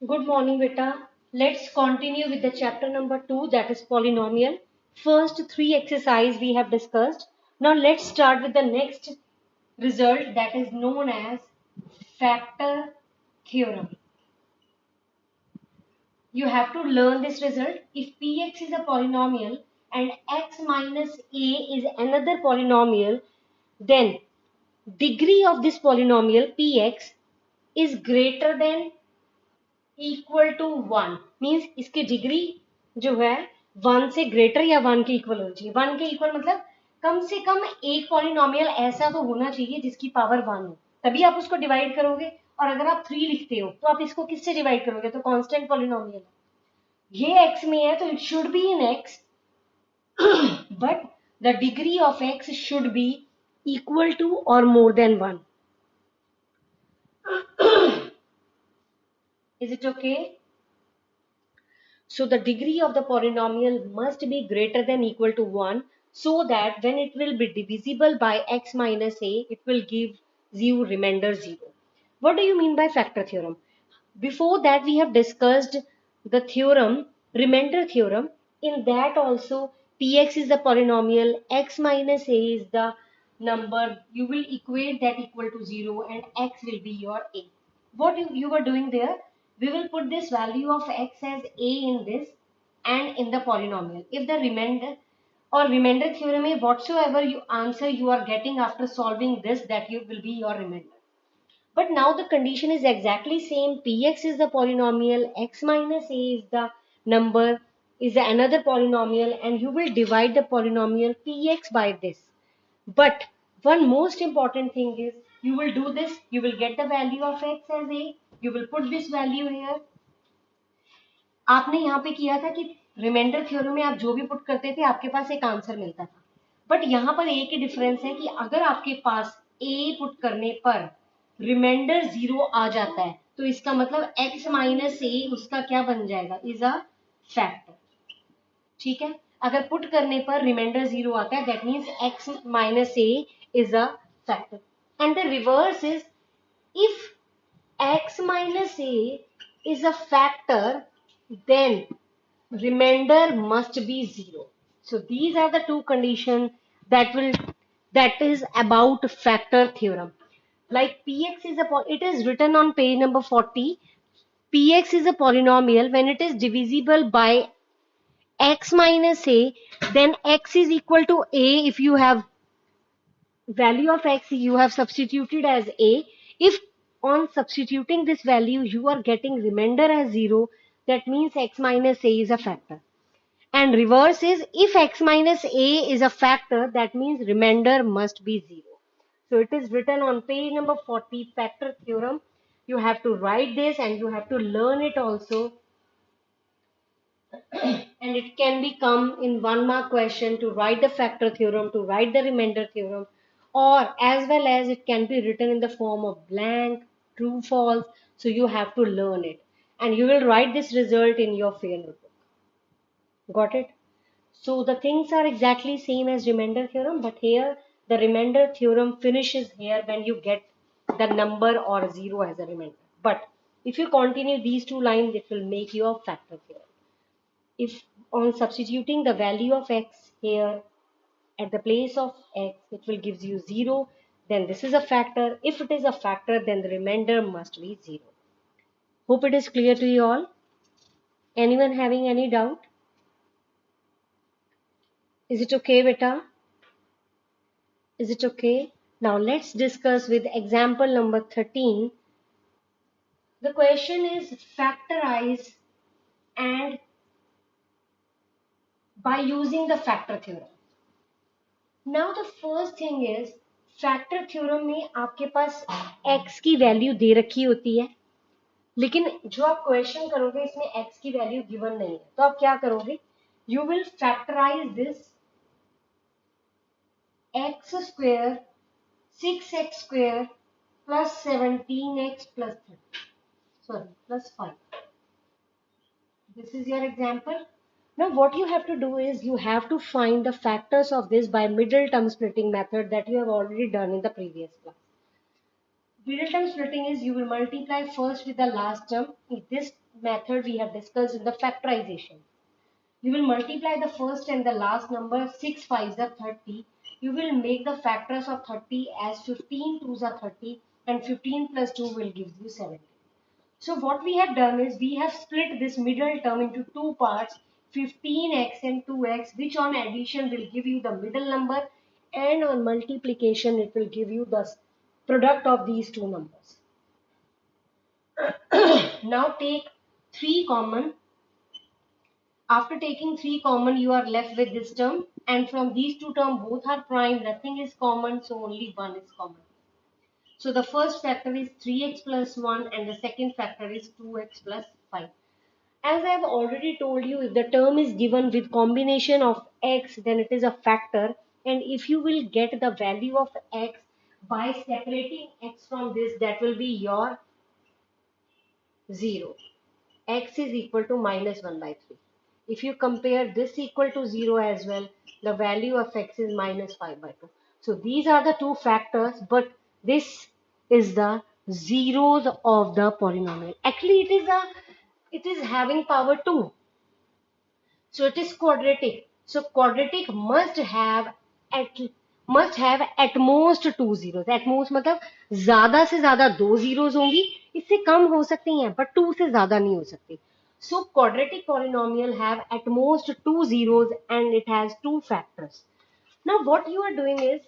Good morning, beta. Let's continue with the chapter number 2, that is polynomial. First three exercise we have discussed. Now let's start with the next result, that is known as factor theorem. You have to learn this result. If px is a polynomial and x minus a is another polynomial, then degree of this polynomial px is greater than equal to one means इसकी degree जो है one से greater या one के equal होनी चाहिए। One के equal मतलब कम से कम एक पॉलिनोमियल ऐसा तो होना चाहिए जिसकी पावर वन हो, तभी आप उसको डिवाइड करोगे। और अगर आप थ्री लिखते हो तो आप इसको किससे डिवाइड करोगे? तो कांस्टेंट पॉलिनोमियल है, ये एक्स में है तो it should be in x, but the degree of x should be equal to और more than one. Is it okay? So the degree of the polynomial must be greater than equal to 1 so that when it will be divisible by x minus a, it will give you remainder 0. What do you mean by factor theorem? Before that we have discussed the theorem, remainder theorem. In that also px is the polynomial, x minus a is the number. You will equate that equal to 0 and x will be your a. What you were doing there? We will put this value of x as a in this and in the polynomial. If the remainder or remainder theorem is whatsoever you answer you are getting after solving this, that you will be your remainder. But now the condition is exactly same. Px is the polynomial, x minus a is the number, is another polynomial, and you will divide the polynomial px by this. But one most important thing is you will do this, you will get the value of x as a, you will put this value here. आपने यहाँ पे किया था कि remainder theorem में आप जो भी पुट करते थे आपके पास एक आंसर मिलता था, बट यहाँ पर एक ही डिफरेंस है कि अगर आपके पास a पुट करने पर रिमाइंडर 0 आ जाता है तो इसका मतलब x माइनस a उसका क्या बन जाएगा? Is a factor. ठीक है, अगर पुट करने पर रिमाइंडर 0 आता है that means x minus a is a factor. And the reverse is if x minus a is a factor, then remainder must be 0. So these are the two conditions that is about factor theorem. Like px is it is written on page number 40. Px is a polynomial when it is divisible by x minus a, then x is equal to a. If you have value of x you have substituted as a, if on substituting this value you are getting remainder as 0, that means x minus a is a factor. And reverse is if x minus a is a factor, that means remainder must be 0. So it is written on page number 40, factor theorem. You have to write this and you have to learn it also. And it can be come in 1 mark question to write the factor theorem, to write the remainder theorem, or as well as it can be written in the form of blank, true, false. So you have to learn it and you will write this result in your fair notebook. Got it? So the things are exactly same as remainder theorem, but here the remainder theorem finishes here when you get the number or 0 as a remainder. But if you continue these two lines, it will make you a factor theorem. If on substituting the value of x here at the place of x, it will gives you 0, then this is a factor. If it is a factor, then the remainder must be 0. Hope it is clear to you all. Anyone having any doubt? Is it okay, beta? Is it okay? Now let's discuss with example number 13. The question is factorize and by using the factor theorem. Now the first thing is factor theorem में आपके पास x की value दे रखी होती है, लेकिन जो आप question करोगे इसमें x की वैल्यू गिवन नहीं है, तो आप क्या करोगे? You will factorize this x square 6x square plus 17x plus 30, sorry, plus 5. This is your example. Now what you have to do is you have to find the factors of this by middle term splitting method that you have already done in the previous class. Middle term splitting is you will multiply first with the last term. If this method we have discussed in the factorization. You will multiply the first and the last number. 6 5s are 30. You will make the factors of 30 as 15 2s are 30, and 15 plus 2 will give you 70. So what we have done is we have split this middle term into two parts, 15x and 2x, which on addition will give you the middle number, and on multiplication it will give you the product of these two numbers. Now take 3 common. After taking 3 common, you are left with this term, and from these two terms both are prime, nothing is common, so only 1 is common. So the first factor is 3x plus 1 and the second factor is 2x plus 5. As I have already told you, if the term is given with combination of x, then it is a factor, and if you will get the value of x by separating x from this, that will be your 0. X is equal to minus 1 by 3. If you compare this equal to 0 as well, the value of x is minus 5 by 2. So these are the two factors, but this is the zeros of the polynomial. Actually, it is having power 2. So it is quadratic. So quadratic at at most two zeros. At most मतलब ज्यादा से ज्यादा दो zeros होंगी, इससे कम हो सकती हैं, but two से ज्यादा नहीं हो सकती. So quadratic polynomial have at most two zeros and it has two factors. Now what you are doing is,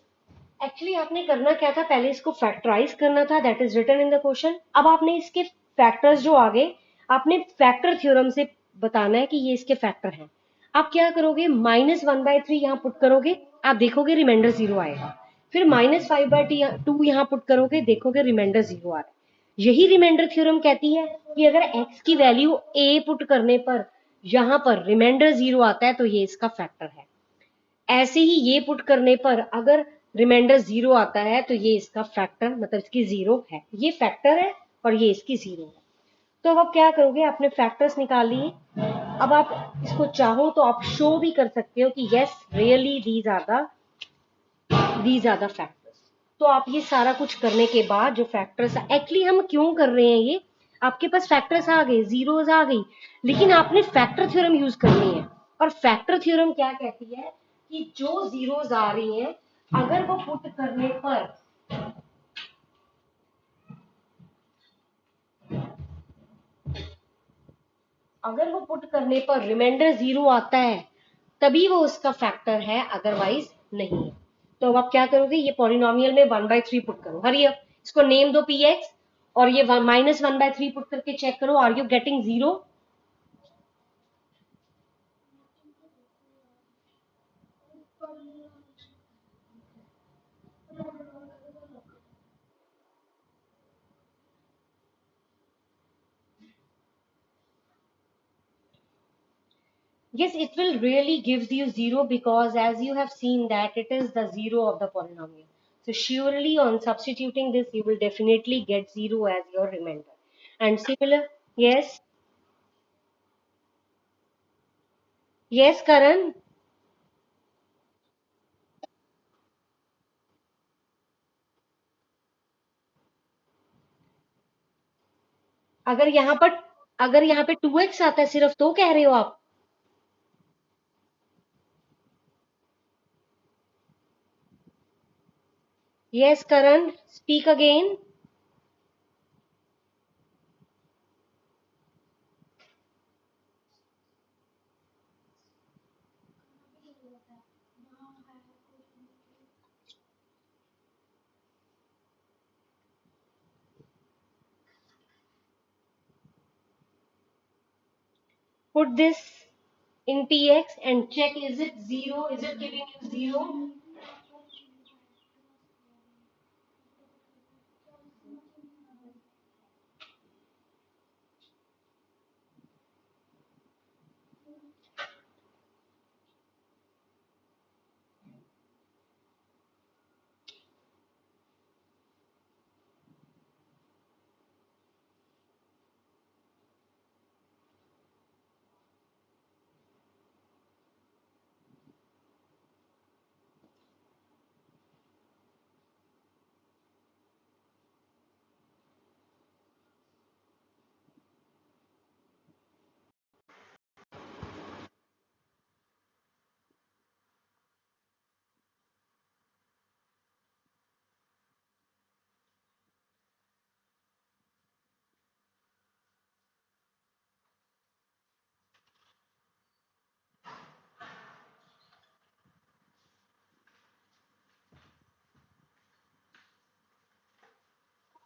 actually आपने करना क्या था, पहले इसको फैक्टराइज करना था, that is written in the question. अब आपने इसके फैक्टर्स जो आगे, आपने फैक्टर थ्योरम से बताना है कि ये इसके फैक्टर हैं. आप क्या करोगे, माइनस 1 बाय 3 यहाँ पुट करोगे, आप देखोगे रिमाइंडर 0 आएगा. फिर माइनस 5 बाय 2 यहाँ पुट करोगे, देखोगे रिमाइंडर 0 आ रहा है. यही रिमाइंडर थ्योरम कहती है कि अगर x की वैल्यू a पुट करने पर यहाँ पर रिमाइंडर 0 आता है तो ये इसका फैक्टर है. ऐसे ही ये पुट करने पर अगर रिमाइंडर 0 आता है तो ये इसका फैक्टर, मतलब इसकी 0 है. ये फैक्टर है और ये इसकी 0 है. तो अब आप क्या करोगे, आपने फैक्टर्स निकाल लिए. अब आप इसको चाहो तो आप शो भी कर सकते हो कि yes really these are the factors. तो आप ये सारा कुछ करने के बाद जो फैक्टर्स, एक्चुअली हम क्यों कर रहे हैं ये, आपके पास फैक्टर्स आ गए, जीरोस आ गई, लेकिन आपने फैक्टर थ्योरम यूज करनी है. और फैक्टर थ्योरम क्या कहती है कि जो जीरोस आ रही हैं, अगर वो पुट करने पर रिमाइंडर 0 आता है तभी वो उसका फैक्टर है, अदरवाइज नहीं है. तो अब आप क्या करोगे, ये पॉलिनोमियल में 1 बाय 3 पुट करो. हरी अब इसको नेम दो px, और ये माइनस 1 बाय 3 पुट करके चेक करो, are you getting 0? Yes, it will really gives you 0 because as you have seen that it is the 0 of the polynomial. So surely on substituting this, you will definitely get 0 as your remainder. And similar, yes, yes, Karan. अगर यहाँ पर अगर यहाँ पे 2x आता है सिर्फ, तो कह रहे हो आप? Yes, Karan, speak again. Put this in px and check, is it 0? Is it giving you 0?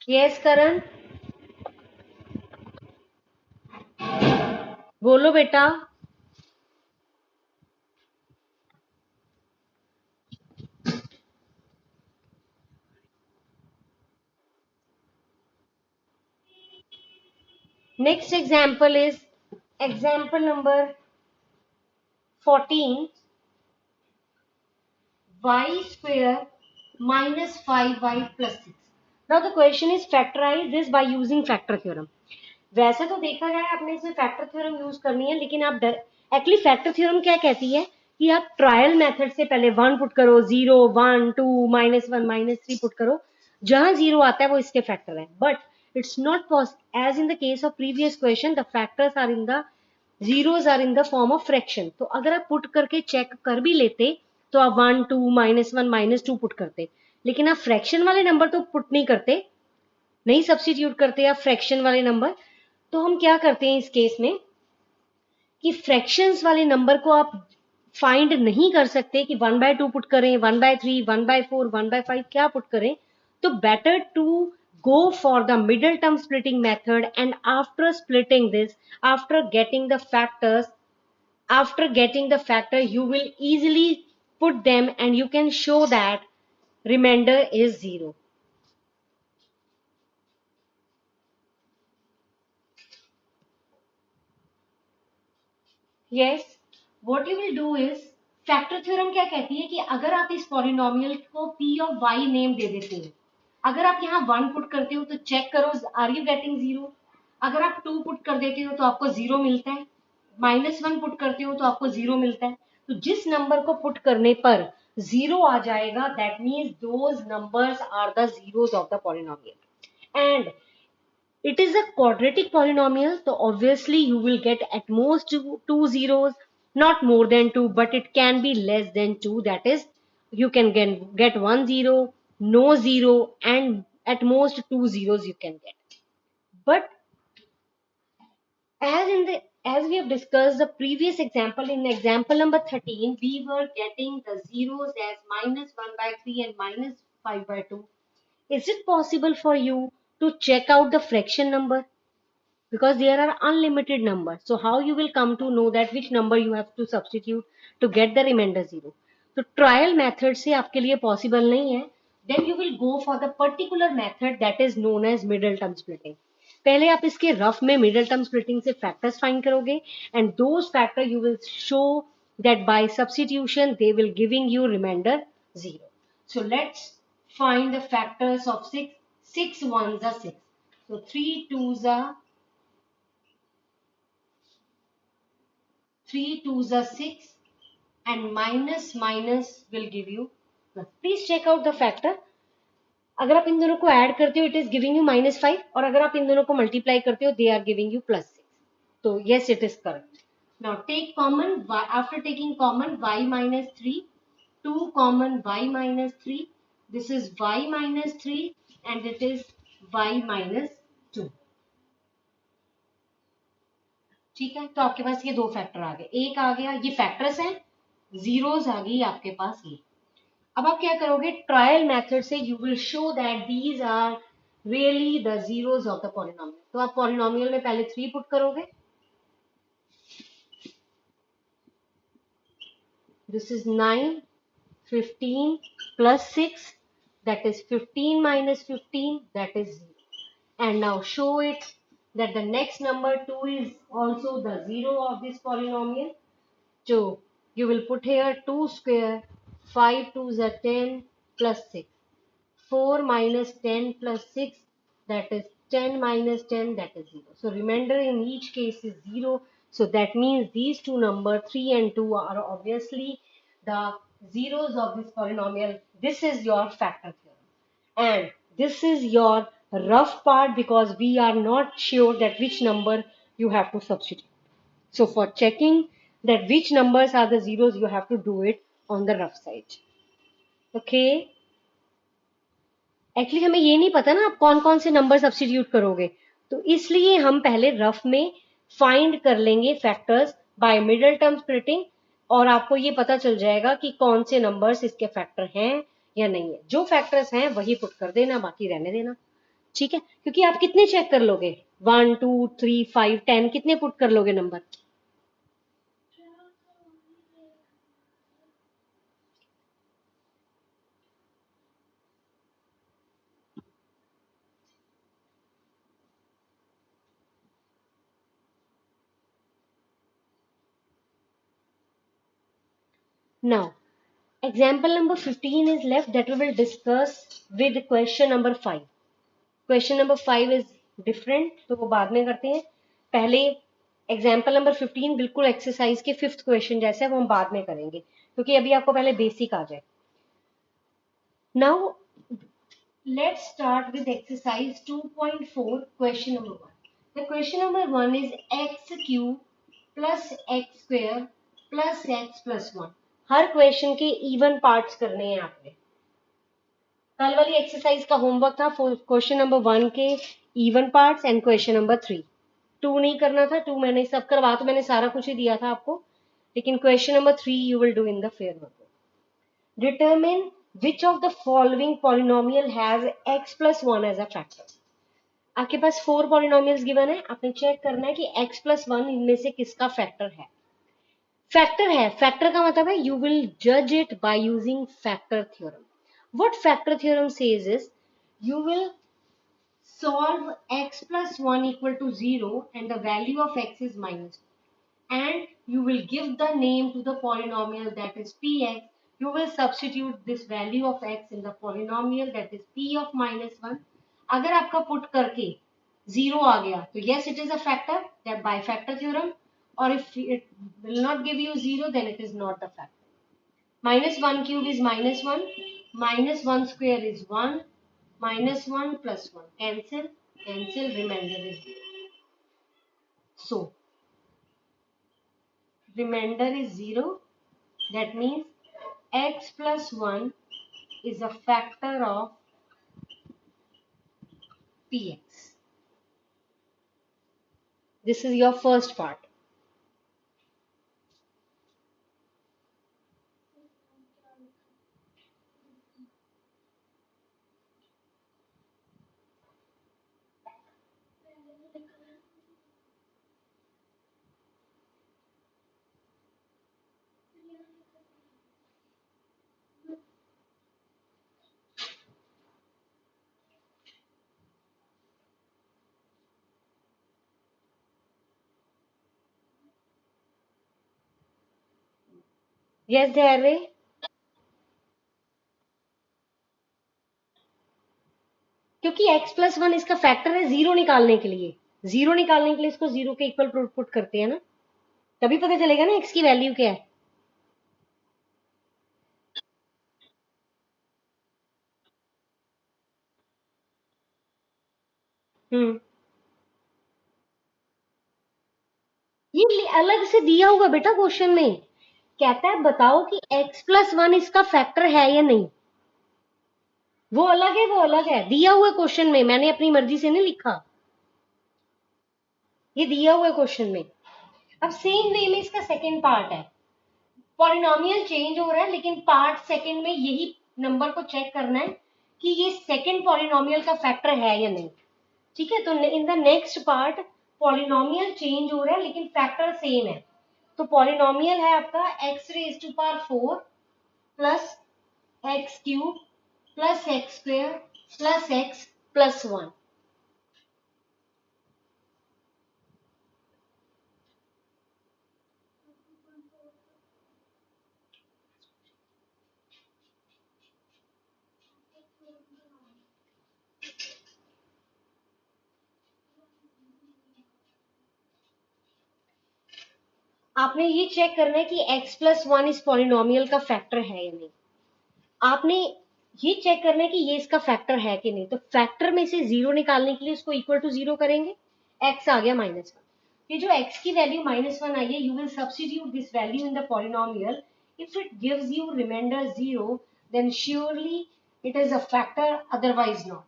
Yes करण, बोलो बेटा। Next example is example number 14, y square minus 5y plus 6. Now the question is factorize this by using factor theorem. वैसे तो देखा जाए आपने इसमें factor theorem use करनी है, लेकिन आप एक्चुअली फैक्टर थ्योरम क्या कहती है कि आप ट्रायल मेथड से पहले 1 पुट करो, 0 1 2 -1 -3 पुट करो, जहां 0 आता है वो इसके फैक्टर है। But it's not possible as in the case of previous question, the factors are in the zeros are in the form of fraction. तो अगर आप पुट करके चेक कर भी लेते तो आप 1 2 -1 -2 पुट करते, लेकिन आप फ्रैक्शन वाले नंबर तो पुट नहीं करते, नहीं सब्स्टिट्यूट करते आप फ्रैक्शन वाले नंबर। तो हम क्या करते हैं इस केस में कि फ्रैक्शंस वाले नंबर को आप फाइंड नहीं कर सकते कि 1/2 पुट करें, 1/3, 1/4, 1/5 क्या पुट करें। तो better to go for the middle term splitting method, and after splitting this, after getting the factors, after getting the factor, you will easily put them and you can show that remainder is 0. Yes, what you will do is, factor theorem क्या कहती है कि अगर आप इस polynomial को p of y name दे देते हैं, अगर आप यहाँ 1 पुट करते हो तो चेक करो आर यू गेटिंग 0, अगर आप 2 पुट कर देते हो तो आपको 0 मिलता है, -1 पुट करते हो तो आपको 0 मिलता है। तो जिस नंबर को पुट करने पर 0 आ जाएगा, that means those numbers are the zeros of the polynomial. And it is a quadratic polynomial, so obviously you will get at most two zeros, not more than two, but it can be less than two. That is, you can get 1 0, no zero, and at most two zeros you can get. But as we have discussed the previous example, in example number 13, we were getting the zeros as -1/3 and -5/2. Is it possible for you to check out the fraction number? Because there are unlimited numbers, so how you will come to know that which number you have to substitute to get the remainder 0? तो trial method से आपके लिए possible नहीं है, then you will go for the particular method that is known as middle term splitting. पहले आप इसके rough में मिडिल टर्म स्प्लिटिंग से फैक्टर्स फाइंड करोगे, and those factor you will show that by substitution they will giving you remainder 0. So let's find the factors of 6. 6 ones are 6, so 3 twos are 3 twos are 6, and minus minus will give you plus. Please check out the factor. अगर आप इन दोनों को add करते हो it is giving you -5, और अगर आप इन दोनों को मल्टीप्लाई करते हो दे आर गिविंग यू +6. तो yes, it is correct. Now take common after taking common y -3, 2 common y -3, this is y -3 and it is y -2. ठीक है, तो आपके पास ये दो फैक्टर आ गए, एक आ गया ये फैक्टर्स हैं, जीरोस आ गई आपके पास ये। अब आप क्या करोगे, ट्रायल मेथड से you will show that these are really the zeros of the polynomial. तो आप पॉलिनोमियल में पहले 3 पुट करोगे, this is 9 15 plus 6, that is 15 minus 15, that is 0. And now show it that the next number 2 is also the 0 of this polynomial. So you will put here 2 square, 5 2s are 10 plus 6. 4 minus 10 plus 6, that is 10 minus 10, that is 0. So remainder in each case is 0. So that means these two numbers 3 and 2 are obviously the zeros of this polynomial. This is your factor theorem. And this is your rough part because we are not sure that which number you have to substitute. So for checking that which numbers are the zeros, you have to do it on the rough side. Okay. Actually हमें ये नहीं पता ना आप कौन कौन से number substitute करोगे, तो इसलिए हम पहले रफ में फाइंड कर लेंगे factors bye middle term splitting, और आपको ये पता चल जाएगा कि कौन से नंबर्स इसके फैक्टर हैं या नहीं है। जो फैक्टर्स हैं वही पुट कर देना, बाकी रहने देना। ठीक है, क्योंकि आप कितने चेक कर लोगे, 1 2 3 5 10 कितने पुट कर लोगे number. Now example number 15 is left that we will discuss with question number 5. Question number 5 is different, तो वो बाद में करते हैं। पहले एग्जाम्पल नंबर 15 बिल्कुल एक्सरसाइज के 5th क्वेश्चन जैसे है वो हम बाद में करेंगे, क्योंकि अभी आपको पहले बेसिक आ जाए। Now let's start with exercise 2.4 question number 1। The question number 1 is x cube plus x square plus x plus 1। Her question के इवन पार्ट्स करने हैं आपने। कल वाली एक्सरसाइज का होमवर्क था क्वेश्चन नंबर 1 के even parts and question number 3। 2 नहीं करना था, 2 मैंने सब करवा, तो मैंने सारा कुछ ही दिया था आपको, लेकिन question number 3 you will do in the fair notebook. Determine which of the following polynomial has x plus 1 as a factor. आपके पास 4 पॉलिनोमियल्स गिवन है, आपने चेक करना है कि x प्लस 1 इनमें से किसका फैक्टर है। फैक्टर है, फैक्टर का मतलब है यू विल जज it by using factor theorem. What factor theorem says is you will solve x plus 1 equal to 0 and the value of x is minus 1, and you will give the name to the polynomial that is px. You will substitute this value of x in the polynomial that is p of minus 1. अगर आपका put करके 0 आ गया तो yes it is a factor, that by factor theorem, or if it will not give you 0 then it is not a factor. Minus 1 cube is minus 1, minus 1 square is 1, minus 1 plus 1 cancel, cancel, remainder is 0. So remainder is 0, that means x plus 1 is a factor of px. This is your first part. Yes, Dharve? क्योंकि x plus 1 इसका factor है, zero निकालने के लिए, zero निकालने के लिए इसको जीरो के इक्वल पुट करते हैं ना, तभी पता चलेगा ना x की वैल्यू क्या है। हम्म, ये अलग से दिया हुआ बेटा क्वेश्चन में, कहता है बताओ कि x प्लस 1 इसका फैक्टर है या नहीं। वो अलग है, वो अलग है, दिया हुआ क्वेश्चन में, मैंने अपनी मर्जी से नहीं लिखा, ये दिया हुआ क्वेश्चन में। अब सेम वे में इसका सेकंड पार्ट है, पॉलिनोमियल चेंज हो रहा है लेकिन पार्ट सेकंड में यही नंबर को चेक करना है कि ये सेकंड पॉलिनोमियल का फैक्टर है या नहीं। ठीक है, तो in the next part polynomial change हो रहा है लेकिन फैक्टर सेम है। तो पॉलिनोमियल है आपका x raise to power 4 plus x cube plus x square plus x plus 1। आपने ये चेक करना है कि x प्लस 1 इस पॉलिनोमियल का फैक्टर है या नहीं। आपने ये चेक करना है कि ये इसका फैक्टर है कि नहीं, तो फैक्टर में से जीरो निकालने के लिए इसको इक्वल टू जीरो करेंगे, x आ गया -1। ये जो x की वैल्यू -1 आई है, you will substitute this value in the polynomial. If it gives you remainder 0 then surely it is a factor, otherwise not.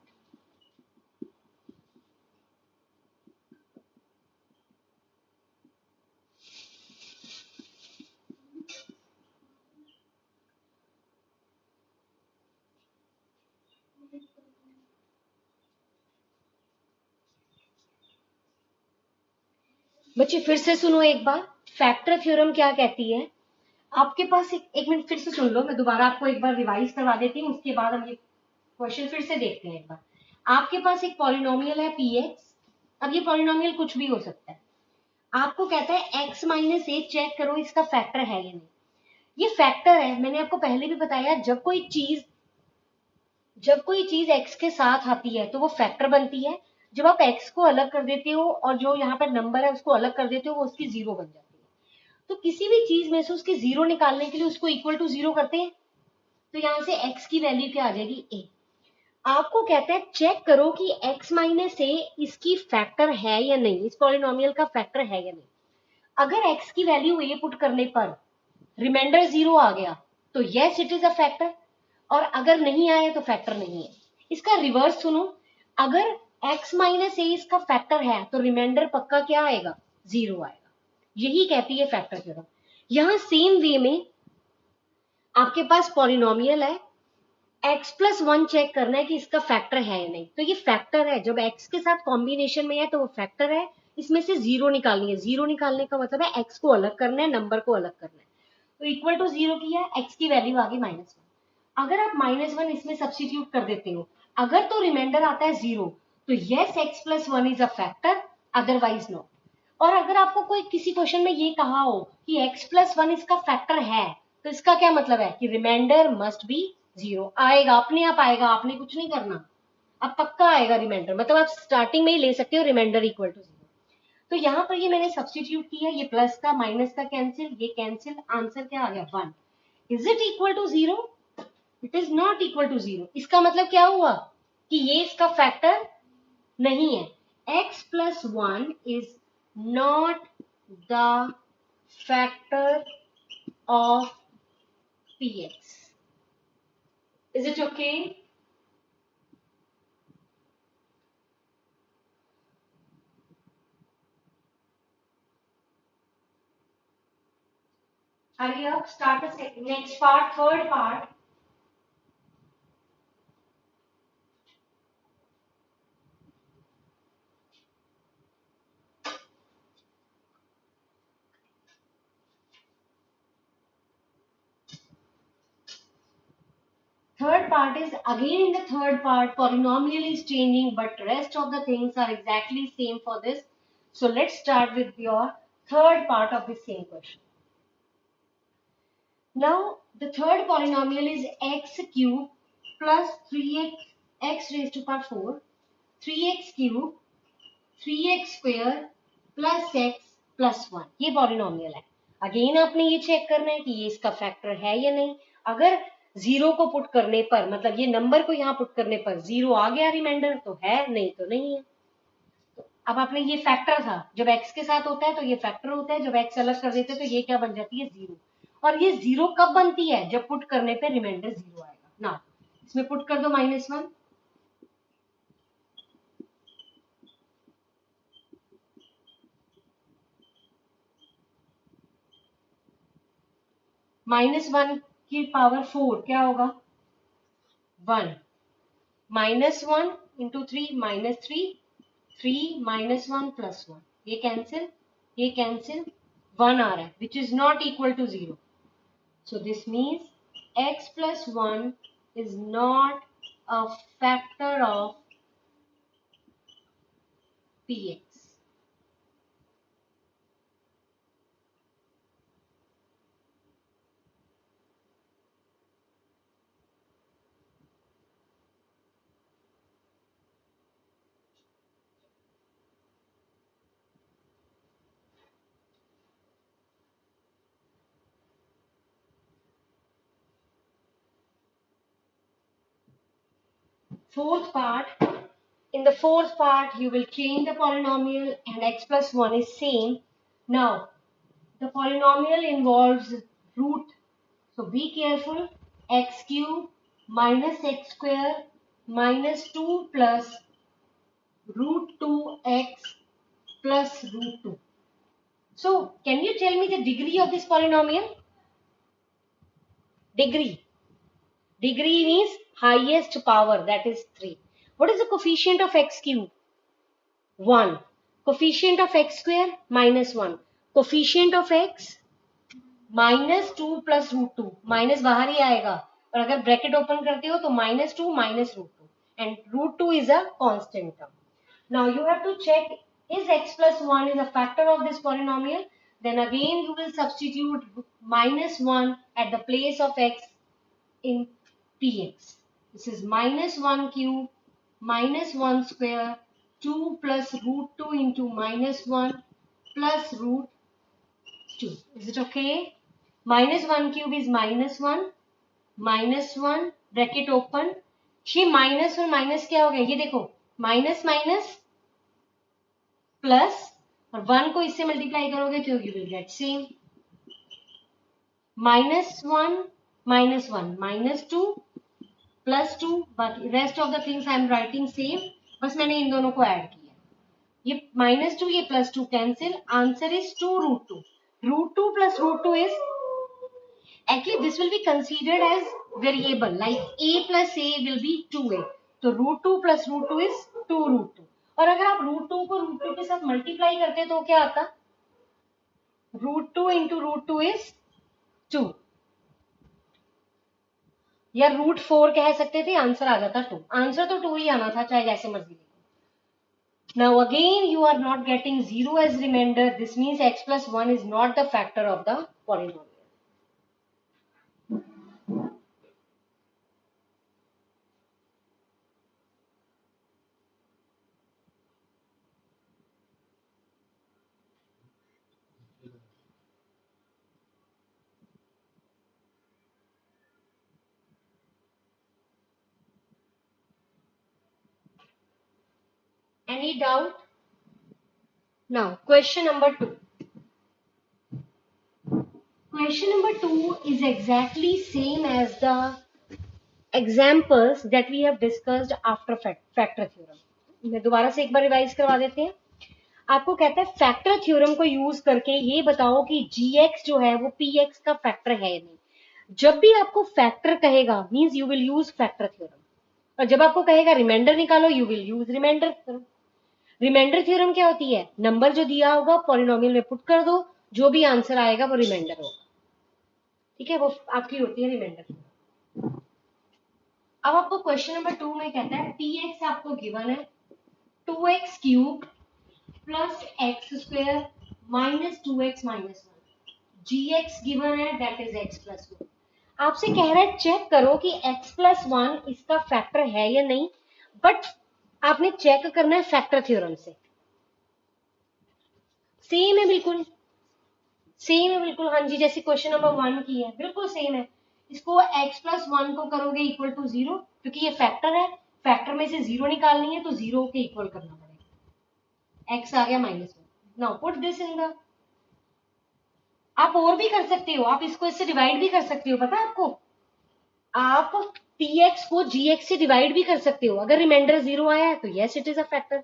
बच्चे फिर से सुनो एक बार, फैक्टर थ्योरम क्या कहती है। आपके पास एक मिनट फिर से सुन लो, मैं दोबारा आपको एक बार रिवाइज करवा देती हूँ, उसके बाद हम ये क्वेश्चन फिर से देखते हैं एक बार। आपके पास एक पॉलिनोमियल है px, अब ये पॉलिनोमियल कुछ भी हो सकता है। आपको कहता है x माइनस ए चेक करो इसका फैक्टर है या नहीं। ये फैक्टर है, मैंने आपको पहले भी बताया, जब कोई चीज x के साथ आती है तो वो फैक्टर बनती है। जब आप x को अलग कर देते हो और जो यहाँ पर नंबर है उसको अलग कर देते हो, वो उसकी जीरो बन जाती है। तो किसी भी चीज में से उसके जीरो निकालने के लिए उसको इक्वल टू जीरो करते हैं, तो यहाँ से x की वैल्यू क्या आ जाएगी, a। आपको कहता है चेक करो कि x माइनस ए इसकी फैक्टर है या नहीं, इस पॉलिनोमियल का फैक्टर है या नहीं। अगर x की वैल्यू a पुट करने पर रिमाइंडर जीरो आ गया तो yes it is a factor, और अगर नहीं आया तो फैक्टर नहीं है। इसका रिवर्स सुनो, अगर x माइनस ए इसका फैक्टर है तो रिमाइंडर पक्का क्या आएगा, जीरो आएगा। यही कहती है फैक्टर थ्योरम। यहां सेम वे में आपके पास पॉलिनोमियल है, x प्लस वन चेक करना है कि इसका फैक्टर है या नहीं, तो ये फैक्टर है। जब x के साथ कॉम्बिनेशन में है तो वो फैक्टर है। इसमें से जीरो निकालनी है, जीरो निकालने का मतलब है x को अलग करना है, नंबर को अलग करना है। तो इक्वल टू जीरो किया, x की वैल्यू आ गई -1। अगर आप -1 इसमें सब्स्टिट्यूट कर देते हो, अगर तो रिमाइंडर आता है जीरो, तो yes x plus one is a factor, otherwise no. और अगर आपको कोई किसी क्वेश्चन में ये कहा हो कि x प्लस वन इसका फैक्टर है, तो इसका क्या मतलब है कि रिमाइंडर मस्ट बी जीरो। आएगा, अपने आप आएगा, आपने कुछ नहीं करना, अब पक्का आएगा रिमाइंडर। मतलब आप स्टार्टिंग में ही ले सकते हो रिमाइंडर इक्वल टू जीरो। तो यहाँ पर ये मैंने सब्स्टिट्यूट किया, ये प्लस का माइनस का कैंसिल, ये कैंसिल, आंसर क्या आ गया 1। Is it equal to zero, it is not equal to zero. इसका मतलब क्या हुआ कि ये इसका फैक्टर नहीं है। x plus one is not the factor of px। Is it okay? Hurry up, start the next part, third part. Third part is again, in the third part polynomial is changing but rest of the things are exactly same for this. So let's start with your third part of the same question. Now the third polynomial is x cube plus 3x x raised to power 4, 3x cube 3x square plus x plus 1, ये polynomial है। Again आपने ये check करना है कि ये इसका factor है या नहीं। अगर जीरो को पुट करने पर, मतलब ये नंबर को यहाँ पुट करने पर जीरो आ गया रिमाइंडर, तो है, नहीं तो नहीं है। तो अब आपने ये फैक्टर था, जब x के साथ होता है तो ये फैक्टर होता है, जब x अलग कर देते हैं तो ये क्या बन जाती है, जीरो। और ये जीरो कब बनती है, जब पुट करने पे रिमाइंडर जीरो आएगा ना। इसमें पुट कर दो -1, -1 की पावर 4 क्या होगा, 1। -1 इंटू 3 -3, 3 -1 प्लस 1, ये कैंसिल, ये कैंसिल, 1 आ रहा है which is not equal to 0। So this means x plus 1 is not a factor of px। Fourth part, in the fourth part you will change the polynomial and x plus 1 is same. Now the polynomial involves root, so be careful, x cube minus x square minus 2 plus root 2x plus root 2. So can you tell me the degree of this polynomial? Degree means highest power, that is 3. What is the coefficient of x cube? 1. Coefficient of x square -1, coefficient of x -2 plus √2, minus बाहर ही आएगा, और अगर bracket open करते हो तो -2 minus √2, and √2 is a constant term. Now you have to check, is x plus 1 is a factor of this polynomial? Then again you will substitute -1 at the place of x in px. This is -1 cube -1 square 2 plus √2 into -1 plus √2. Is it okay? -1 cube is -1 -1 bracket open. ये minus और minus क्या हो गया, ये देखो, minus minus plus, और 1 को इससे मल्टीप्लाई करोगे तो यू विल गेट सेम. -1 -1 -2 +2, बाकी rest of the things I am writing same, बस मैंने इन दोनों को ऐड किया. ये -2 ये +2 cancel, answer is 2√2. √2 plus √2 is actually this will be considered as variable, like a plus a will be 2a, तो √2 plus √2 is 2√2. और अगर आप √2 को √2 के साथ मल्टीप्लाई करते तो क्या आता, √2 into √2 is 2, या √4 कह सकते थे, आंसर आ जाता 2. आंसर तो 2 ही आना था, चाहे जैसे मर्जी लिखो. Now again you are not getting 0 as remainder. This means x plus 1 is not the factor of the polynomial. Any doubt? Now, question number 2. Question number 2 is exactly same as the examples that we have discussed after factor theorem. मैं दोबारा से एक बार revise करवा देते हैं. आपको कहता है फैक्टर थ्योरम को यूज करके ये बताओ कि gx जो है वो px का फैक्टर है या नहीं. जब भी आपको फैक्टर कहेगा means you will use factor theorem, और जब आपको कहेगा रिमाइंडर निकालो you will use remainder theorem. Remainder theorem क्या होती है, नंबर जो दिया होगा पॉलिनोमियल में पुट कर दो, जो भी आंसर आएगा वो रिमाइंडर होगा. ठीक है, वो आपकी होती है रिमाइंडर थ्योरम. अब आपको क्वेश्चन नंबर 2 में कहता है px आपको गिवन है 2x cube plus x square minus 2x minus 1. gx given है दैट इज x प्लस 1. आपसे कह रहा है चेक करो कि x प्लस 1 इसका फैक्टर है या नहीं, बट आपने चेक करना है फैक्टर थ्योरम से. सेम है बिल्कुल, सेम है बिल्कुल, हाँ जी, जैसे क्वेश्चन नंबर 1 की है बिल्कुल सेम है. इसको x प्लस 1 को करोगे इक्वल टू 0, क्योंकि ये फैक्टर है, फैक्टर में से 0 निकालनी है तो 0 के इक्वल करना पड़ेगा. x आ गया -1. Now put this in the, आप और भी कर सकते हो, आप इसको इससे डिवाइड भी कर सकते हो, पता है आपको, आप px को gx से डिवाइड भी कर सकते हो. अगर रिमाइंडर 0 आया है तो yes it is a factor.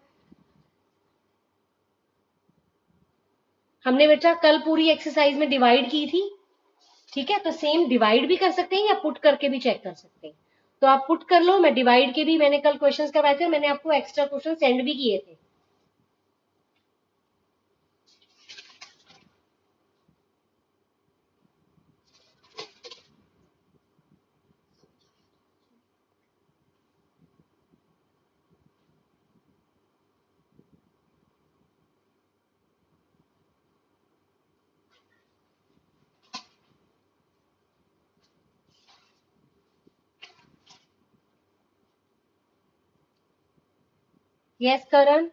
हमने बेटा कल पूरी एक्सरसाइज में डिवाइड की थी, ठीक है, तो सेम डिवाइड भी कर सकते हैं या पुट करके भी चेक कर सकते हैं. तो आप पुट कर लो, मैं डिवाइड के भी मैंने कल क्वेश्चंस करवाए थे, मैंने आपको एक्स्ट्रा क्वेश्चन सेंड भी किए थे. यस करण,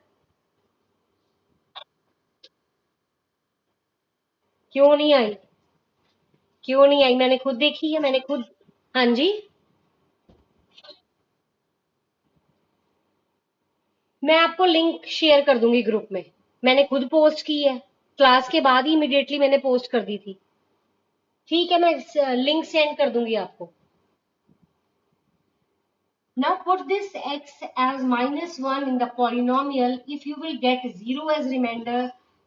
क्यों नहीं आई, क्यों नहीं आई, मैंने खुद देखी है, मैंने खुद, हाँ जी, मैं आपको लिंक शेयर कर दूंगी ग्रुप में, मैंने खुद पोस्ट की है, क्लास के बाद ही इमीडिएटली मैंने पोस्ट कर दी थी. ठीक है, मैं लिंक सेंड कर दूंगी आपको. Now put this x as -1 in the polynomial. If you will get 0 as remainder,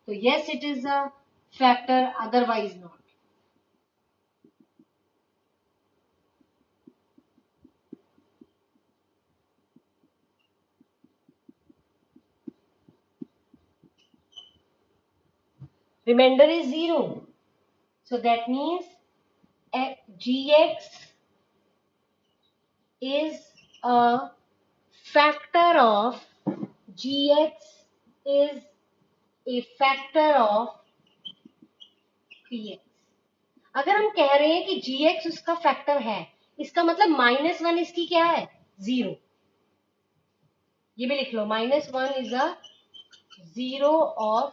so yes it is a factor, otherwise not. remainder is 0. So that means gx is a factor of gx is a factor of px. अगर हम कह रहे हैं कि gx उसका factor है, इसका मतलब -1 इसकी क्या है, 0. ये भी लिख लो, -1 इज अ 0 ऑफ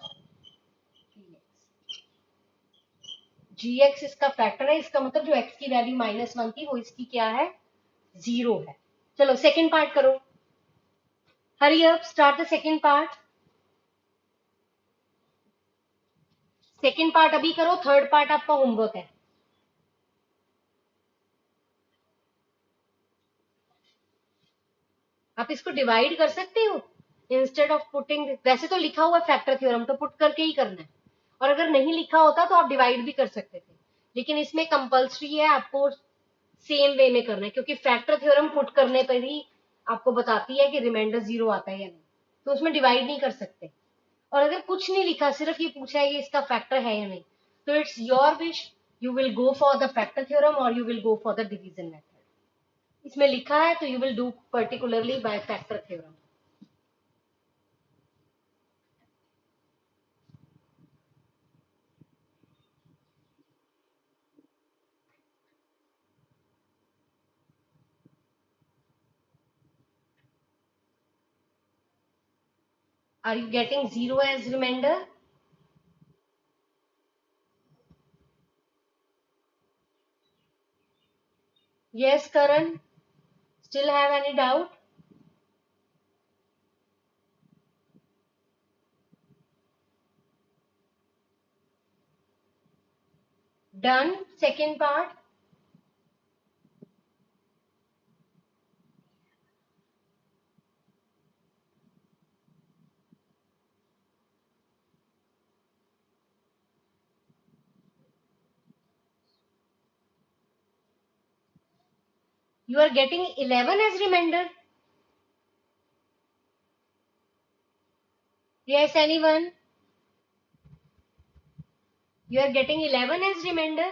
gx इसका फैक्टर है, इसका मतलब जो x की वैल्यू -1 थी वो इसकी क्या है, 0 है. चलो सेकेंड पार्ट करो, hurry up, start the second part. Second part अभी करो, थर्ड पार्ट आपका होमवर्क है. आप इसको डिवाइड कर सकते हो इंस्टेड ऑफ पुटिंग. वैसे तो लिखा हुआ फैक्टर थ्योरम तो पुट करके ही करना है, और अगर नहीं लिखा होता तो आप डिवाइड भी कर सकते थे, लेकिन इसमें कंपल्सरी है आपको सेम वे में करना है, क्योंकि फैक्टर थ्योरम पुट करने पर ही आपको बताती है कि रिमाइंडर 0 आता है या नहीं, तो उसमें डिवाइड नहीं कर सकते. और अगर कुछ नहीं लिखा, सिर्फ ये पूछा है कि इसका फैक्टर है या नहीं, तो it's your wish, you will go for the factor theorem और you will go for the division method. इसमें लिखा है तो you will do particularly by factor theorem. Are you getting 0 as remainder? Yes, Karan. Still have any doubt? Done. Second part. You are getting 11 as remainder? Yes, anyone? You are getting 11 as remainder,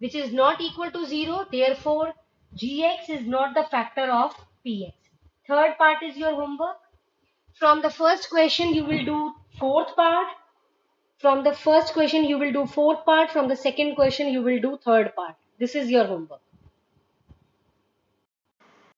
which is not equal to 0. Therefore, gx is not the factor of px. Third part is your homework. From the first question, you will do fourth part. From the first question, you will do fourth part. From the second question, you will do third part. This is your homework.